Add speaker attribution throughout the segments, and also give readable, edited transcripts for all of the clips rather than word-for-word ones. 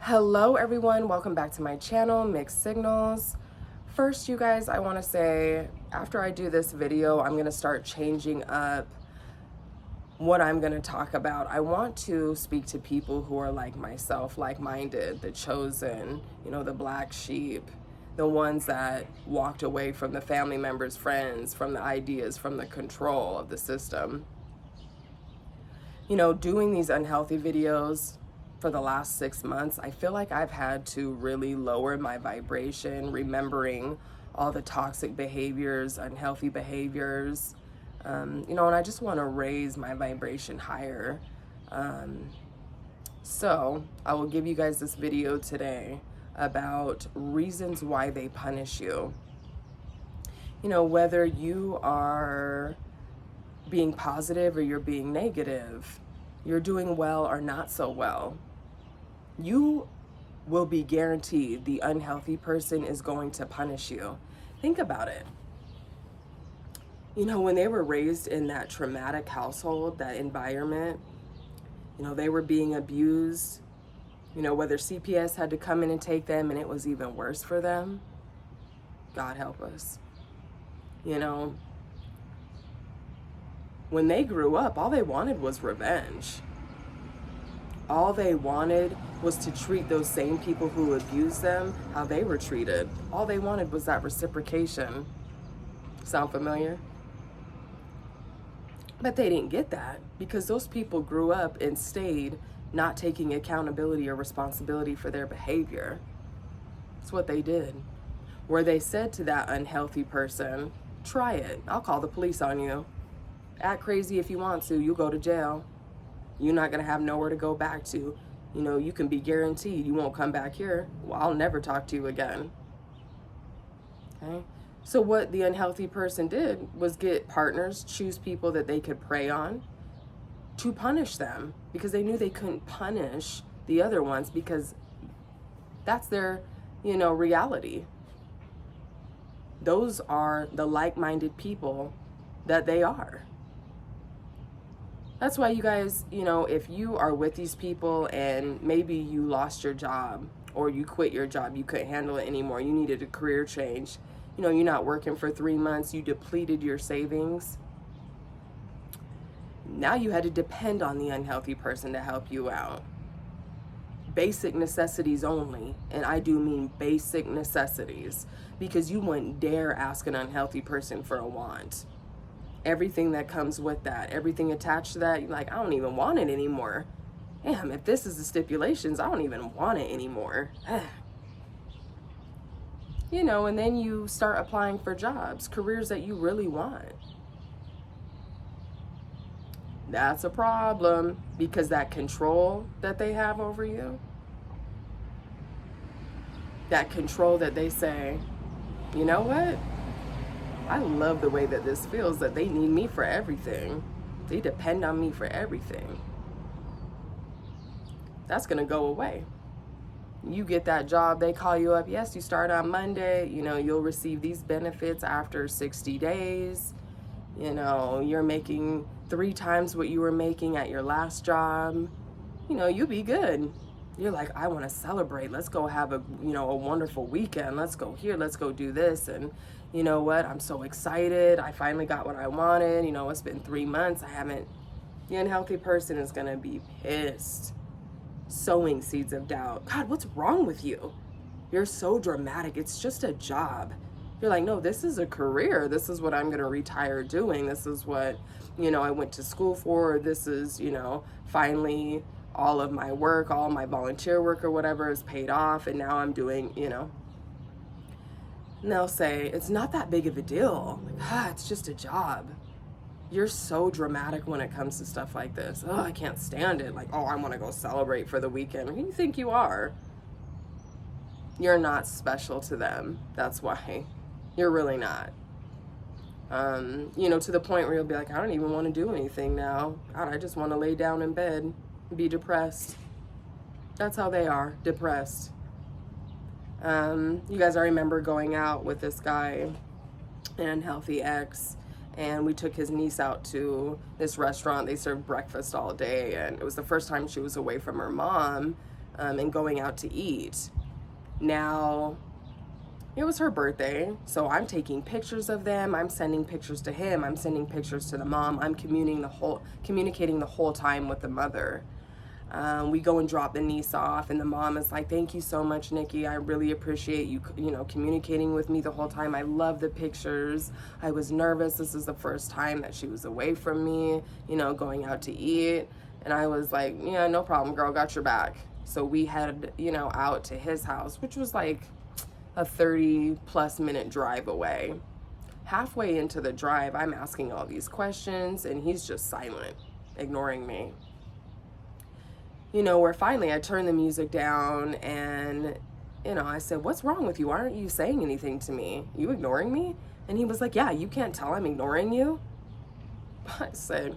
Speaker 1: Hello everyone, welcome back to my channel, Mixed Signals. First, you guys, I want to say, after I do this video, I'm going to start changing up what I'm going to talk about. I want to speak to people who are like myself, like-minded, the chosen, the black sheep, the ones that walked away from the family members, friends, from the ideas, from the control of the system. Doing these unhealthy videos for the last 6 months, I feel like I've had to really lower my vibration, remembering all the toxic behaviors, unhealthy behaviors, and I just want to raise my vibration higher. So I will give you guys this video today about reasons why they punish you. Whether you are being positive or you're being negative, you're doing well or not so well, you will be guaranteed the unhealthy person is going to punish you. Think about it. When they were raised in that traumatic household, that environment, they were being abused, whether CPS had to come in and take them and it was even worse for them. God help us. When they grew up, all they wanted was revenge. All they wanted was to treat those same people who abused them how they were treated. All they wanted was that reciprocation. Sound familiar? But they didn't get that because those people grew up and stayed not taking accountability or responsibility for their behavior. That's what they did. Where they said to that unhealthy person, try it. I'll call the police on you. Act crazy if you want to. You'll go to jail. You're not going to have nowhere to go back to. You can be guaranteed you won't come back here. Well, I'll never talk to you again. Okay? So what the unhealthy person did was get partners, choose people that they could prey on to punish them because they knew they couldn't punish the other ones because that's their, reality. Those are the like-minded people that they are. That's why you guys, if you are with these people and maybe you lost your job or you quit your job, you couldn't handle it anymore, you needed a career change, you're not working for 3 months, you depleted your savings. Now you had to depend on the unhealthy person to help you out. Basic necessities only, and I do mean basic necessities, because you wouldn't dare ask an unhealthy person for a want. Everything that comes with that, everything attached to that, you're like, I don't even want it anymore. Damn, if this is the stipulations, I don't even want it anymore. And then you start applying for jobs, careers that you really want. That's a problem because that control that they have over you, that control that they say, you know what? I love the way that this feels, that they need me for everything. They depend on me for everything. That's going to go away. You get that job, they call you up. Yes, you start on Monday. You'll receive these benefits after 60 days. You're making 3 times what you were making at your last job. You'll be good. You're like, I want to celebrate. Let's go have a wonderful weekend. Let's go here. Let's go do this. And you know what? I'm so excited. I finally got what I wanted. It's been 3 months. I haven't. The unhealthy person is going to be pissed. Sowing seeds of doubt. God, what's wrong with you? You're so dramatic. It's just a job. You're like, no, this is a career. This is what I'm going to retire doing. This is what, I went to school for. This is, finally all of my work, all my volunteer work or whatever is paid off. And now I'm doing, and they'll say, it's not that big of a deal. Like, it's just a job. You're so dramatic when it comes to stuff like this. Oh, I can't stand it. Like, I want to go celebrate for the weekend. Who do you think you are? You're not special to them. That's why. You're really not. To the point where you'll be like, I don't even want to do anything now. God, I just want to lay down in bed and be depressed. That's how they are, depressed. You guys, I remember going out with this guy, an unhealthy ex, and we took his niece out to this restaurant. They served breakfast all day, and it was the first time she was away from her mom and going out to eat. Now, it was her birthday, so I'm taking pictures of them. I'm sending pictures to him. I'm sending pictures to the mom. I'm communicating the whole time with the mother. We go and drop the niece off, and the mom is like, "Thank you so much, Nikki. I really appreciate you, communicating with me the whole time. I love the pictures. I was nervous. This is the first time that she was away from me, going out to eat." And I was like, "Yeah, no problem, girl. Got your back." So we headed, out to his house, which was like a 30+ minute drive away. Halfway into the drive, I'm asking all these questions, and he's just silent, ignoring me. Where finally I turned the music down, and, I said, "What's wrong with you? Why aren't you saying anything to me? You ignoring me?" And he was like, "Yeah, you can't tell I'm ignoring you." I said,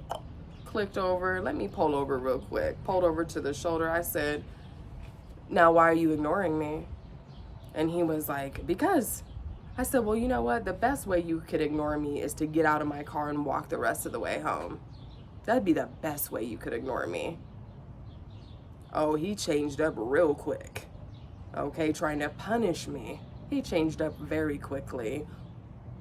Speaker 1: clicked over, let me pull over real quick. Pulled over to the shoulder. I said, "Now, why are you ignoring me?" And he was like, "Because." I said, "Well, you know what? The best way you could ignore me is to get out of my car and walk the rest of the way home. That'd be the best way you could ignore me." Oh, he changed up real quick. Okay, trying to punish me. He changed up very quickly.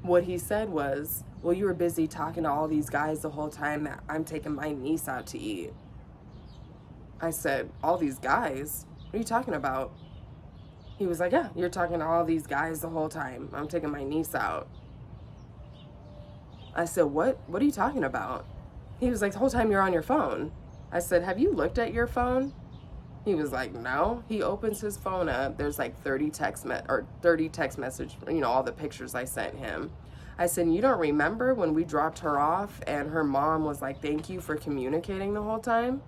Speaker 1: What he said was, "Well, you were busy talking to all these guys the whole time that I'm taking my niece out to eat." I said, "All these guys? What are you talking about?" He was like, "Yeah, you're talking to all these guys the whole time. I'm taking my niece out." I said, What are you talking about?" He was like, "The whole time you're on your phone." I said, "Have you looked at your phone?" He was like, "No." He opens his phone up. There's like 30 text message, all the pictures I sent him. I said, "You don't remember when we dropped her off and her mom was like, 'Thank you for communicating the whole time'?"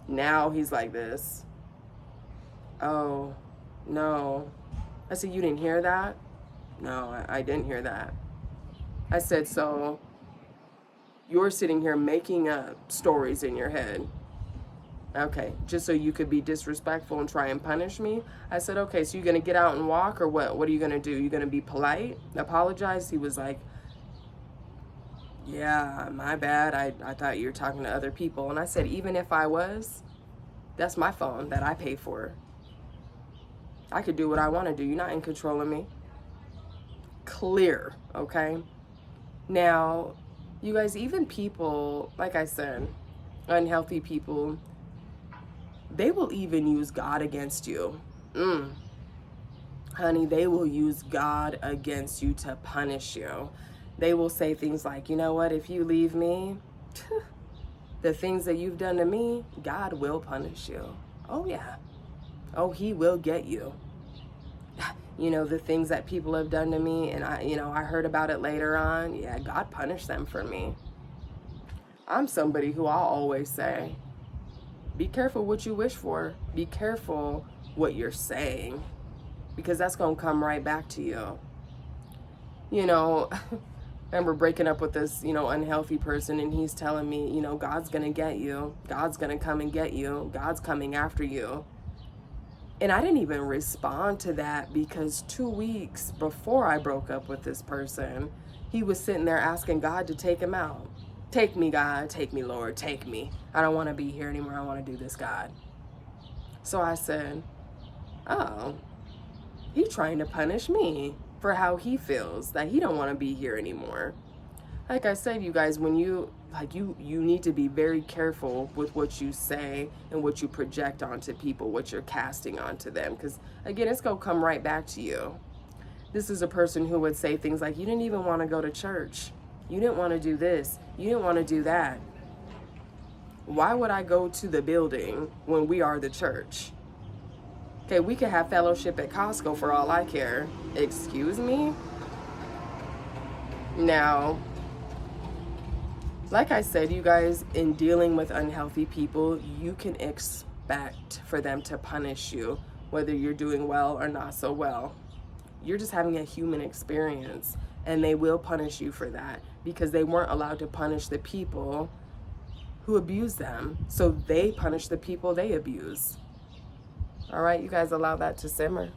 Speaker 1: Now he's like this. "Oh, no." I said, "You didn't hear that?" "No, I didn't hear that." I said, "So you're sitting here making up stories in your head. Okay, just so you could be disrespectful and try and punish me?" I said, "Okay, so you're going to get out and walk, or what? What are you going to do? You're going to be polite? Apologize?" He was like, "Yeah, my bad. I thought you were talking to other people." And I said, "Even if I was, that's my phone that I pay for. I could do what I want to do. You're not in control of me." Clear, okay? Now, you guys, even people, like I said, unhealthy people, they will even use God against you. Honey, they will use God against you to punish you. They will say things like, "You know what, if you leave me, the things that you've done to me, God will punish you." Oh, yeah. Oh, he will get you. The things that people have done to me, and I heard about it later on. Yeah, God punished them for me. I'm somebody who I'll always say, be careful what you wish for. Be careful what you're saying, because that's going to come right back to you. I remember breaking up with this, unhealthy person, and he's telling me, God's going to get you. God's going to come and get you. God's coming after you. And I didn't even respond to that, because 2 weeks before I broke up with this person, he was sitting there asking God to take him out. "Take me, God. Take me, Lord. Take me. I don't want to be here anymore. I want to do this, God." So I said, "Oh, he's trying to punish me for how he feels, that he don't want to be here anymore." Like I said, you guys, when you need to be very careful with what you say and what you project onto people, what you're casting onto them, because again, it's going to come right back to you. This is a person who would say things like, "You didn't even want to go to church. You didn't want to do this. You didn't want to do that." Why would I go to the building when we are the church? Okay, we could have fellowship at Costco for all I care. Excuse me? Now, like I said, you guys, in dealing with unhealthy people, you can expect for them to punish you, whether you're doing well or not so well. You're just having a human experience, and they will punish you for that, because they weren't allowed to punish the people who abuse them. So they punish the people they abuse. All right, you guys, allow that to simmer.